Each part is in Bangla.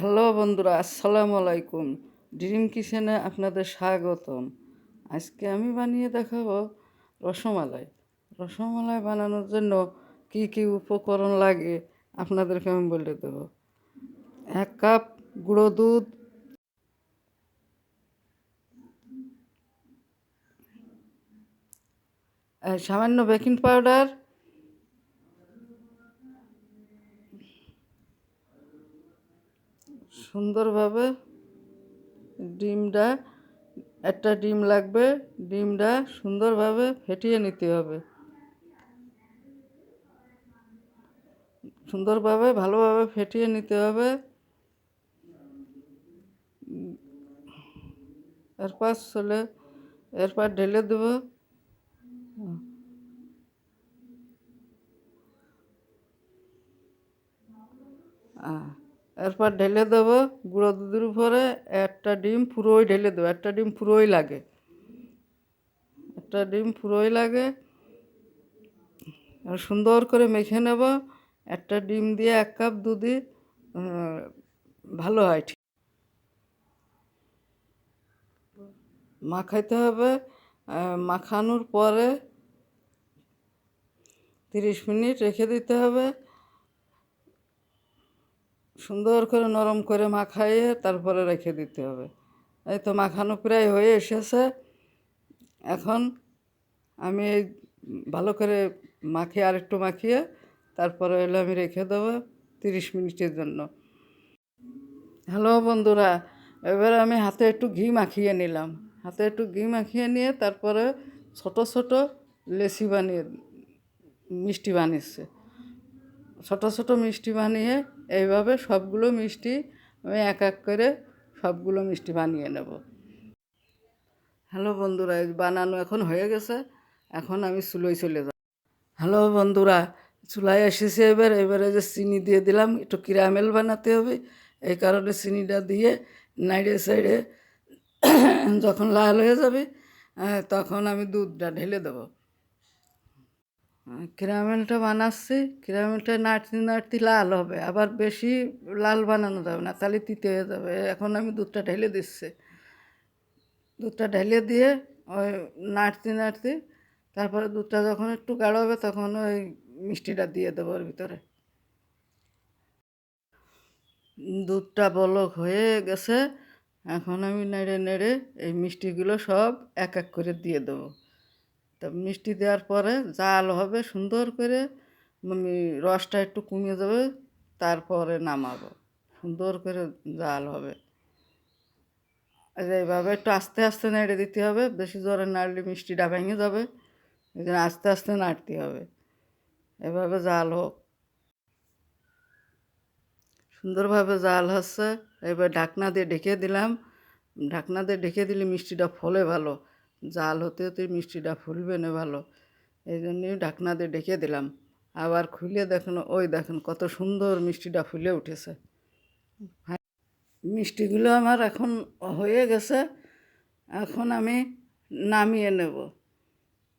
হ্যালো বন্ধুরা, আসসালামু আলাইকুম। ড্রিম কিচেনে আপনাদের স্বাগতম। আজকে আমি বানিয়ে দেখাবো রসমালাই। রসমালাই বানানোর জন্য কি কি উপকরণ লাগে আপনাদেরকে আমি বলে দেব। 1 কাপ গুঁড়ো দুধ, সামান্য বেকিং পাউডার, সুন্দরভাবে ডিমটা, একটা ডিম লাগবে। ডিমটা সুন্দরভাবে ফেটিয়ে নিতে হবে, সুন্দরভাবে ভালোভাবে ফেটিয়ে নিতে হবে। এরপর ঢেলে দেবো। এরপর ঢেলে দেবো গুঁড়ো দুধের উপরে একটা ডিম পুরোই ঢেলে দেবো। একটা ডিম পুরোই লাগে, একটা ডিম পুরোই লাগে। আর সুন্দর করে মেখে নেব। একটা ডিম দিয়ে 1 কাপ দুধই ভালো হয়। ঠিক মাখাইতে হবে। মাখানোর পরে 30 মিনিট রেখে দিতে হবে। সুন্দর করে নরম করে মাখাইয়ে তারপরে রেখে দিতে হবে। এই তো মাখানো প্রায় হয়ে এসেছে। এখন আমি এই ভালো করে মাখিয়ে আরেকটু মাখিয়ে তারপরে হলো আমি রেখে দেবো 30 মিনিটের জন্য। হ্যালো বন্ধুরা, এবার আমি হাতে একটু ঘি মাখিয়ে নিলাম। হাতে একটু ঘি মাখিয়ে নিয়ে তারপরে ছোট ছোট লেচি বানিয়ে মিষ্টি বানিয়েছে। ছোট ছোট মিষ্টি বানিয়ে এইভাবে সবগুলো মিষ্টি আমি এক এক করে সবগুলো মিষ্টি বানিয়ে নেব। হ্যালো বন্ধুরা, এই বানানো এখন হয়ে গেছে। এখন আমি চুলোয় চলে যাব। হ্যালো বন্ধুরা, চুলায় এসেছে। এবারে যে চিনি দিয়ে দিলাম, একটু ক্যারামেল বানাতে হবে। এই কারণে চিনিটা দিয়ে নাইড়ে সাইডে যখন লাল হয়ে যাবে তখন আমি দুধটা ঢেলে দেবো। ক্যারামেলটা বানাচ্ছি। ক্যারামেলটা নাড়তে নাড়তে লাল হবে, আবার বেশি লাল বানানো যাবে না, তাহলে তিতে হয়ে যাবে। এখন আমি দুধটা ঢেলে দিচ্ছি। দুধটা ঢেলে দিয়ে ওই নাড়তে নাড়তে তারপরে দুধটা যখন একটু গাঢ় হবে তখন ওই মিষ্টিটা দিয়ে দেবো ওর ভিতরে। দুধটা বলক হয়ে গেছে। এখন আমি নেড়ে নেড়ে এই মিষ্টিগুলো সব এক এক করে দিয়ে দেবো। তা মিষ্টি দেওয়ার পরে জাল হবে সুন্দর করে, রসটা একটু কমে যাবে, তারপরে নামাবো। সুন্দর করে জাল হবে। আর এইভাবে একটু আস্তে আস্তে নেড়ে দিতে হবে, বেশি জোরে নাড়লে মিষ্টিটা ভেঙে যাবে। এই জন্য আস্তে আস্তে নাড়তে হবে। এভাবে জাল হোক, সুন্দরভাবে জাল হচ্ছে। এবার ঢাকনা দিয়ে ঢেকে দিলাম। ঢাকনা দিয়ে ঢেকে দিলে মিষ্টিটা ফলে ভালো। জাল হতে হতে মিষ্টিটা ফুলবে না ভালো। এই জন্যই ঢাকনা দিয়ে ঢেকে দিলাম। আবার খুলে দেখুন, ওই দেখুন কত সুন্দর মিষ্টিটা ফুলে উঠেছে। মিষ্টিগুলো আমার এখন হয়ে গেছে। এখন আমি নামিয়ে নেব।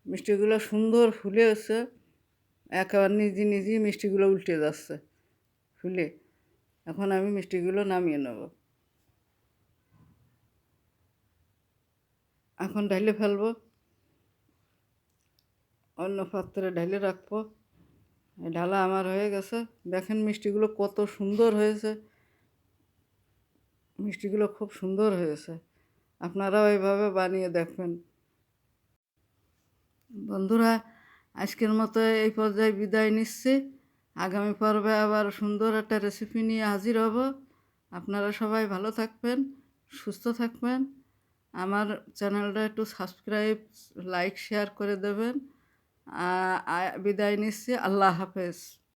মিষ্টিগুলো সুন্দর ফুলে এসে একেবারে নিজে নিজেই মিষ্টিগুলো উল্টে যাচ্ছে ফুলে। এখন আমি মিষ্টিগুলো নামিয়ে নেব। এখন ঢেলে ফেলবো, অন্য পাত্রে ঢেলে রাখবো। ঢালা আমার হয়ে গেছে। দেখেন মিষ্টিগুলো কত সুন্দর হয়েছে। মিষ্টিগুলো খুব সুন্দর হয়েছে। আপনারাও এইভাবে বানিয়ে দেখবেন। বন্ধুরা, আজকের মতো এই পর্যায়ে বিদায় নিচ্ছি। আগামী পর্বে আবার সুন্দর একটা রেসিপি নিয়ে হাজির হব। আপনারা সবাই ভালো থাকবেন, সুস্থ থাকবেন। আমার চ্যানেলটা একটু সাবস্ক্রাইব, লাইক, শেয়ার করে দেবেন। বিদায় নিচ্ছি। আল্লাহ হাফেজ।